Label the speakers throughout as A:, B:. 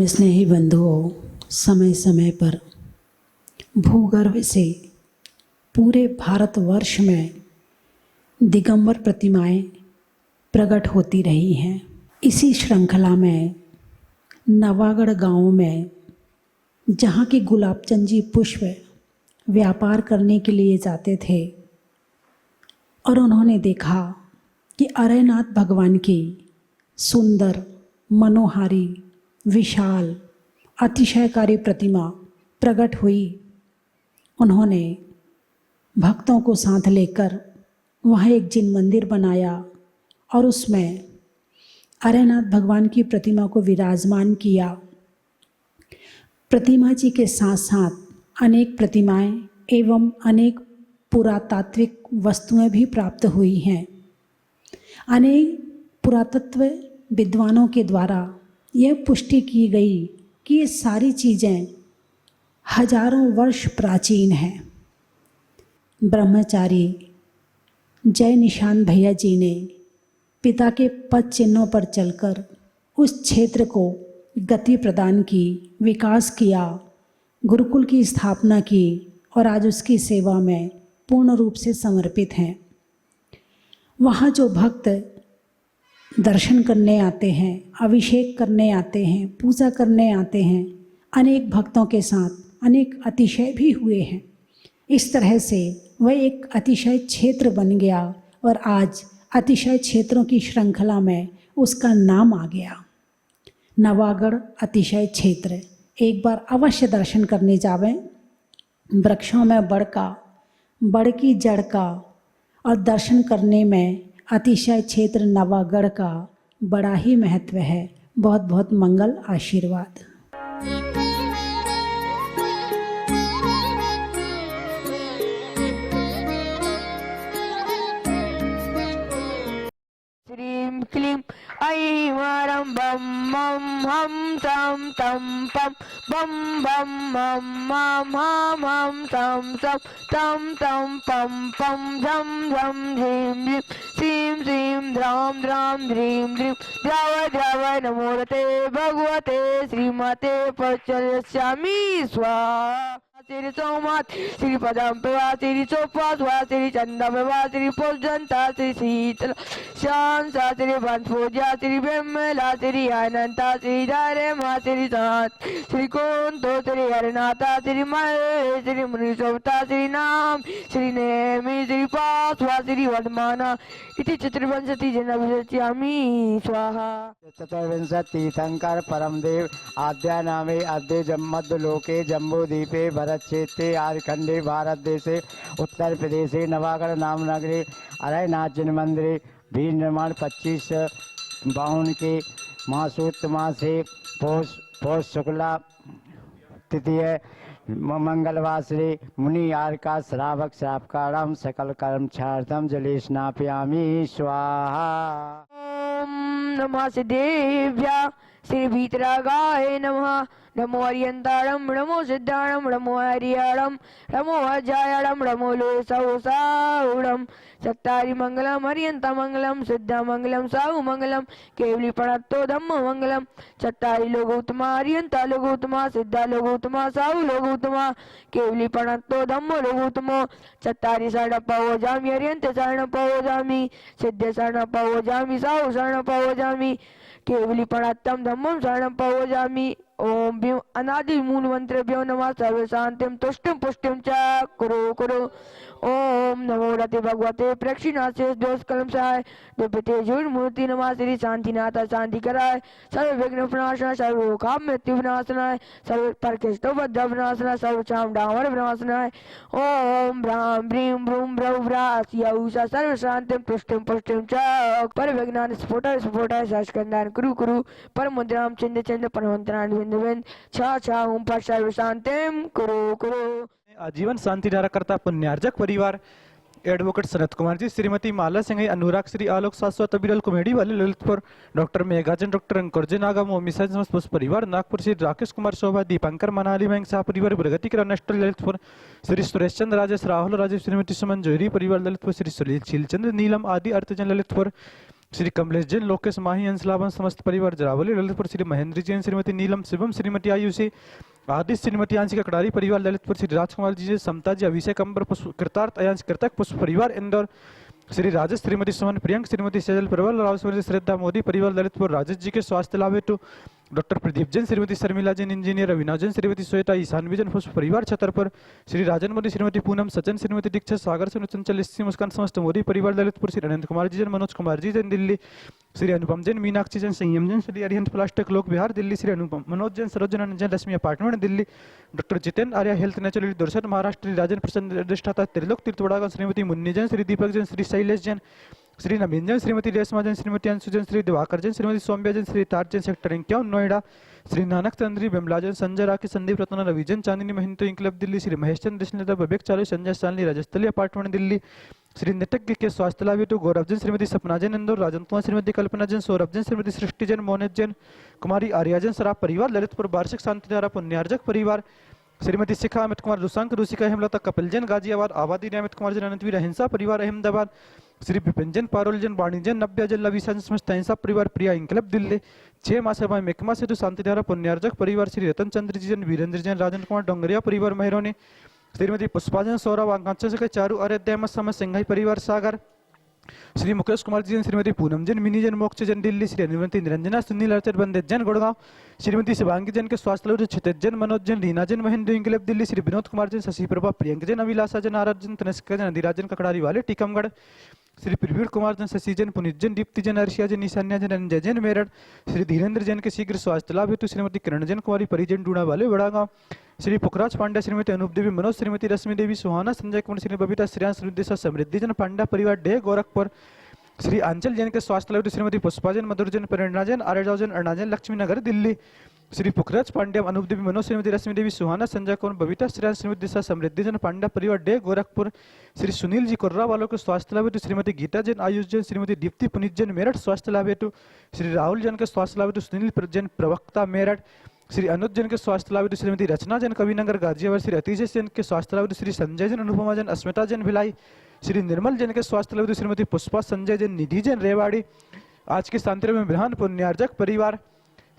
A: धर्म स्नेही बंधुओं, समय समय पर भूगर्भ से पूरे भारतवर्ष में दिगंबर प्रतिमाएं प्रकट होती रही हैं। इसी श्रृंखला में नवागढ़ गांव में जहाँ के गुलाबचंद जी पुष्प व्यापार करने के लिए जाते थे और उन्होंने देखा कि अरयनाथ भगवान की सुंदर, मनोहारी, विशाल, अतिशयकारी प्रतिमा प्रकट हुई। उन्होंने भक्तों को साथ लेकर वहाँ एक जिन मंदिर बनाया और उसमें अरयनाथ भगवान की प्रतिमा को विराजमान किया। प्रतिमा जी के साथ साथ अनेक प्रतिमाएं एवं अनेक पुरातात्विक वस्तुएं भी प्राप्त हुई हैं। अनेक पुरातत्व विद्वानों के द्वारा यह पुष्टि की गई कि ये सारी चीज़ें हजारों वर्ष प्राचीन हैं। ब्रह्मचारी जय निशान भैया जी ने पिता के पद चिन्हों पर चलकर उस क्षेत्र को गति प्रदान की, विकास किया, गुरुकुल की स्थापना की और आज उसकी सेवा में पूर्ण रूप से समर्पित हैं। वहाँ जो भक्त दर्शन करने आते हैं, अभिषेक करने आते हैं, पूजा करने आते हैं, अनेक भक्तों के साथ अनेक अतिशय भी हुए हैं। इस तरह से वह एक अतिशय क्षेत्र बन गया और आज अतिशय क्षेत्रों की श्रृंखला में उसका नाम आ गया, नवागढ़ अतिशय क्षेत्र। एक बार अवश्य दर्शन करने जावें। वृक्षों में बड़ की जड़ का और दर्शन करने में अतिशय क्षेत्र नवागढ़ का बड़ा ही महत्व है। बहुत बहुत मंगल आशीर्वाद।
B: श्रीं क्लीं ऐं वारं बम मम हम तं तं पम बम बम मम मम हम हम तं सम तं तं पम पम झम झम झीं झीं श्रीं श्रीं द्रां द्रां द्रीं द्रीं द्रव द्रव नमोरते भगवते श्रीमते प्रचलस्यामि स्वाहा। श्री सोमात श्री पदम प्रभा श्री चोपा श्री चंदा प्रभा श्री पूजंता श्री शीतल शांता श्री वंश पूजा श्री ब्रह्मला श्री अनंता श्री धारे मा श्री सात श्री कुंतो श्री हरनाथा श्री महे श्री मुनिशोभता श्री नाम श्री नेमि श्री पास्वा श्री वर्धमाना इति चतुर्विंशति जनाभिषेच्यामि स्वाहा।
C: चतुर्विंशति शंकर परमदेव आद्या नामे अद्य जम्मद लोके जम्बूद्वीपे भरतक्षेत्रे आर्खंडे भारत देशे उत्तर प्रदेशे नवागढ़ नाम नगरे अरयनाथ जिन मंदिरे भी निर्माण 25/52 के मासूत मासे पौष शुक्ला तृतीय मंगलवासरे मुनि आर का श्रावक श्रावकारम सकल कर्म क्षार्थम जले स्नापयामि स्वाहा।
B: ओम नमः सिद्धेभ्या श्री भीतरागाय नमः। नमो हरियंतारम नमो सिद्धारम नमो हरियारम नमो अजायारम नमो लोसाउसाउरम सत्तारि मंगलम हरियंता मंगलम सिद्धा मंगलम साहु मंगलम केवली प्रणतो धम्म मंगलम चत्तारि लोगोत्तमा हरियंता लोगोत्तमा सिद्धा लोगोत्तमा साहु लोगोत्तमा केवली प्रणतो धम्म लोगोत्तमो चत्तारि शरण पवोजामि हरियंत शरण पवोजामि सिद्ध शरण पवोजामि साहु शरण पवोजामि केवली प्रणतम धम्मम शरण पवोजामि। ओम भीम अनादि मूल मंत्रेभ्यो नमः सर्व शांतिम तुष्टिम पुष्टिम च कुरु कुरु। ओम नमो रते भगवते प्रक्षिणाशेष दोष कलम सहाय दुर्पते जुड़ मूर्ति नमः श्री शांतिनाथ शांति कराय सर्व विघ्न विनाशनाय सर्व रोगाम मृत्यु विनाशनाय सर्व परकेष्टोपद्ध विनाशनाय सर्व चाम डामर विनाशनाय। ओम ब्राह्म ब्रीं ब्रूम ब्रह्मरास्यौषा सर्व शांतिम तुष्टिम पुष्टिम च पर विज्ञान स्फोटाय शास्कंदान कुरु कुरु पर मुद्राम चिन्ह चिन्ह परमंत्रान बिंद बिंद छा छा ओम पर सर्व शांतिम कुरु कुरु।
D: आजीवन शांति धारा करता पुण्यार्जक परिवार एडवोकेट सनत कुमार जी, श्रीमती माला सिंह, अनुराग श्री आलोक शाश्वत अबिरल कॉमेडी वाले ललितपुर, डॉक्टर मेघाजन, डॉक्टर अंकुर जैन नागा मिसाइल समस्त परिवार नागपुर, श्री राकेश कुमार शोभा, दीपंकर मनाली बैंक शाह परिवार प्रगति किरण नेस्टल ललितपुर, श्री सुरेश चंद्र राजेश राहुल राजीव, श्रीमती सुमन जोहरी परिवार ललितपुर, श्री सुनील शीलचंद्र नीलम आदि अर्थजन ललितपुर, श्री कमलेश जैन, लोकेश माही, अंशलाभन समस्त परिवार जरावली ललितपुर, श्री महेंद्र जैन, श्रीमती नीलम शिवम, श्रीमती आयुषी आदि, श्रीमती आंशिका कटारी परिवार ललितपुर, श्री राजकुमार जी, समता जी, अभिषेक अंबर, पुष्प कृतार्थ अयांश कृतक पुष्प परिवार इंदौर, श्री राजेश, श्रीमती सुमन प्रियंक, श्रीमती सजल प्रबल राव, श्रीमती श्रद्धा मोदी परिवार ललितपुर, राजेश जी के स्वास्थ्य लाभ हेतु डॉक्टर प्रदीप जैन, श्रीमती शर्मिला जैन, इंजीनियर अविनाश जैन, श्रीमती श्वेता ईशानवी जैन, पुष्प परिवार छतरपुर, श्री राजन मोदी, श्रीमती पूनम सचिन, श्रीमती दीक्षित सागर, श्रीमती चंचल इसी मुस्कान समस्त मोदी परिवार ललितपुर, श्री अनंत कुमार जी जैन, मनोज कुमार जी जैन दिल्ली, श्री अनुपम जैन, मीनाक्षी जैन, संयम जैन, श्री अरिहंत प्लास्टिक लोक बिहार दिल्ली, श्री अनुपम मनोज जैन, सरोजन जैन, रश्मि अपार्टमेंट दिल्ली, डॉक्टर जितेंद्र आर्य हेल्थ नेचुरल दुर्शन महाराष्ट्र, श्री राजन प्रसन्न अधिष्ठाता त्रिलोक तीर्थवड़ागन, श्रीमती मुन्नी जैन, श्री दीपक जैन, श्री शैलेश जैन, श्री नवीन जैन, श्रीमती रेशमा जैन, श्रीमती अंशु जैन, श्री दिवाकर जैन, श्रीमती सौम्या जैन, श्री तार जैन, सेक्टर 51 नोएडा, श्री नानक चंद्री बिमला जैन, संजय राखी, संदीप रत्न, रवि जैन, चांदनी महिंद्र इंकलब दिल्ली, श्री महेश चंद्र कृष्ण बबेक चालू, संजय सालनी राजस्थली अपार्टमेंट दिल्ली, श्री नितज्ञ के स्वास्थ्य लाभ हेतु गौरव जैन, श्रीमती सपना जैन इंदौर, राजन कुमार, श्रीमती कल्पना जैन, सौरभ जैन, श्रीमती सृष्टि जैन, मोनित जैन, कुमारी आर्या जैन, सराफ परिवार ललितपुर, वार्षिक शांतिधारा पुण्यार्जक परिवार, श्रीमती शिखा अमित कुमार रुसांक, रुसिका हेमलता कपिल जैन, गाजियाबाद आबादी अमित कुमार जैन, अनंतवीर अहिंसा परिवार अहमदाबाद, श्री विपिन जैन, पारोल जैन, वाणी जैन, नव्या जैन, लविसा समस्त अहिंसा परिवार प्रिया इंकलब दिल्ली, 6 मासभा मेकमा सेतु शांतिधारा पुण्यार्जक परिवार, श्री रतन चंद्र जी जैन, वीरेंद्र जैन, राजन कुमार डोंगरिया परिवार मेहरोनी, श्रीमती पुष्पा जैन, सौरभ आकांक्षा से चारू आराध्य अहमद समस्त सिंघाई परिवार सागर, श्री मुकेश कुमार जी जैन, श्रीमती पूनम जैन, मिनी जैन, मोक्ष जैन दिल्ली, श्री अनुवंती निरंजना, सुनील अर्चर बंदे जैन गुड़गांव, श्रीमती शिवांगी जैन के स्वास्थ्य लाभ क्षितिज जैन, मनोज जैन, रीना जैन, महेंद्र इंकलब दिल्ली, श्री विनोद कुमार जैन, शशि प्रभा प्रियंक जैन, अभिलाषा जैन, आरत जैन, तनिष्का जैन, अधिराजन ककड़ारी वाले टीकमगढ़, श्री प्रवीण कुमार जैन, शशि जैन, पुनीत जैन, दीप्ति जैन, अर्शिया जैन, ईशान्या जैन, अंजय जैन मेरठ, श्री धीरेन्द्र जैन के शीघ्र स्वास्थ्य लाभ हेतु श्रीमती किरण जैन, कुमारी परिजन डूणा वाले बड़ागांव, श्री पुखराज पांड्या, श्रीमती अनूप देवी मनोज, श्रीमती रश्मि देवी सुहाना, संजय कुमार, श्री बबीता श्रेयांश, श्रीमती समृद्धि जैन, पांड्या परिवार डे गोरखपुर, श्री अंचल जैन के स्वास्थ्य लाभ श्रीमती पुष्पा जैन, मधुर जैन, प्रेरणा जैन, आर्यराव जैन, अरुणा जैन, लक्ष्मी नगर दिल्ली, श्री पुखराज पांड्या, अनूप देवी मनोज, श्रीमती रश्मि देवी सुहाना, संजय कुमार, बबीता श्रेयांश, श्रीमती दिशा समृद्धि जैन, पांड्या परिवार डे गोरखपुर, श्री सुनील जी कुर्रा वालों के स्वास्थ्य लाभ हेतु श्रीमती गीता जैन, आयुष जैन, श्रीमती दीप्ति पुनीत जैन मेरठ स्वास्थ्य लाभ हेतु, श्री राहुल जैन के स्वास्थ्य लाभ हेतु सुनील जैन प्रवक्ता मेरठ, श्री अनुज जैन के स्वास्थ्य लाभ हेतु श्रीमती रचना जैन कविनगर गाजियाबाद, श्री अतिशय जैन के स्वास्थ्य लाभ हेतु श्री संजय जैन, अनुपमा जैन, अस्मिता जैन भिलाई, श्री निर्मल जैन के स्वास्थ्य लाभ हेतु श्रीमती पुष्पा, संजय जैन, निधि जैन रेवाड़ी। आज के शांति में विधान पुण्यार्जक परिवार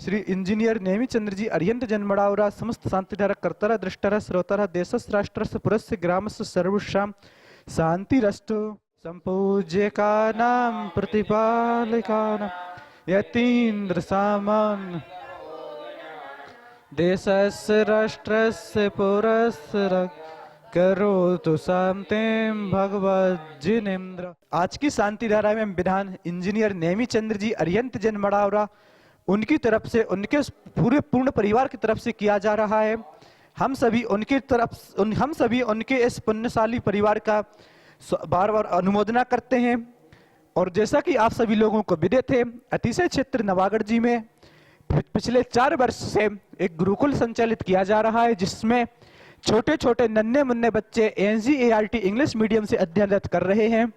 D: श्री इंजीनियर नेमी चंद्र जी, अरियंत जैन मड़ावरा, समस्त शांतिधारक कर्तारा दृष्टारा श्रोतारा देशस् राष्ट्रस्य पुरस्य ग्रामस्य सर्वशाम शांति रस्तु। संपूज्य का नाम प्रतिपालिका यतीन्द्र सामान देशस्य राष्ट्रस्य पुरस्य करोतु शांतिं भगवज्जिनेन्द्र। आज की शांति धारा में विधान इंजीनियर नेमी चंद्र जी, अरियंत जैन मड़ावरा, उनकी तरफ से, उनके पूरे पूर्ण परिवार की तरफ से किया जा रहा है। हम सभी उनके इस पुण्यशाली परिवार का बार बार अनुमोदना करते हैं। और जैसा कि आप सभी लोगों को विदित है, अतिशय क्षेत्र नवागढ़ जी में पिछले 4 वर्ष से एक गुरुकुल संचालित किया जा रहा है, जिसमें छोटे छोटे नन्हे मुन्ने बच्चे NCERT इंग्लिश मीडियम से अध्ययनरत कर रहे हैं।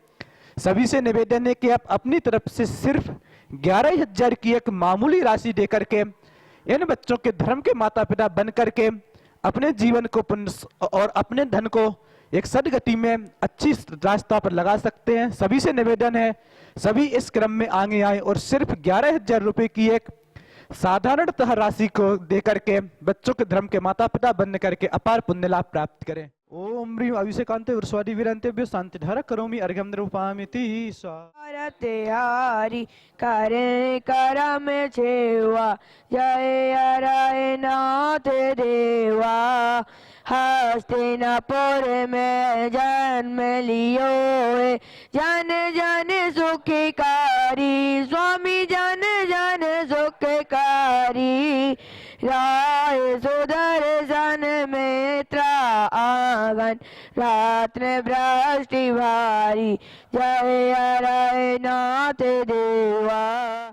D: सभी से निवेदन है कि आप अपनी तरफ से सिर्फ 11,000 की एक मामूली राशि देकर के इन बच्चों के धर्म के माता पिता बन करके अपने जीवन को और अपने धन को एक सदगति में अच्छी रास्ता पर लगा सकते हैं। सभी से निवेदन है, सभी इस क्रम में आगे आए और सिर्फ 11,000 रुपए की एक साधारणतः राशि को देकर के बच्चों के धर्म के माता पिता बनने करके अपार पुण्य लाभ प्राप्त करें। ओम ह्रीं अभिषेकांते वृस्वादि वीरांतेभ्यो शांतिधारा करोमि अर्घ्यं द्रवपामिति स्वाहा।
B: हारी करे करम छेवा जय अराय नाथ देवा। हस्तिनापुर में जन्म लियो जन जन सुखकारी स्वामी जन जन सुखकारी। राय सुदर्शन मित्र आगन रात्र भ्रष्टि भारी जय अरय नाथ देवा।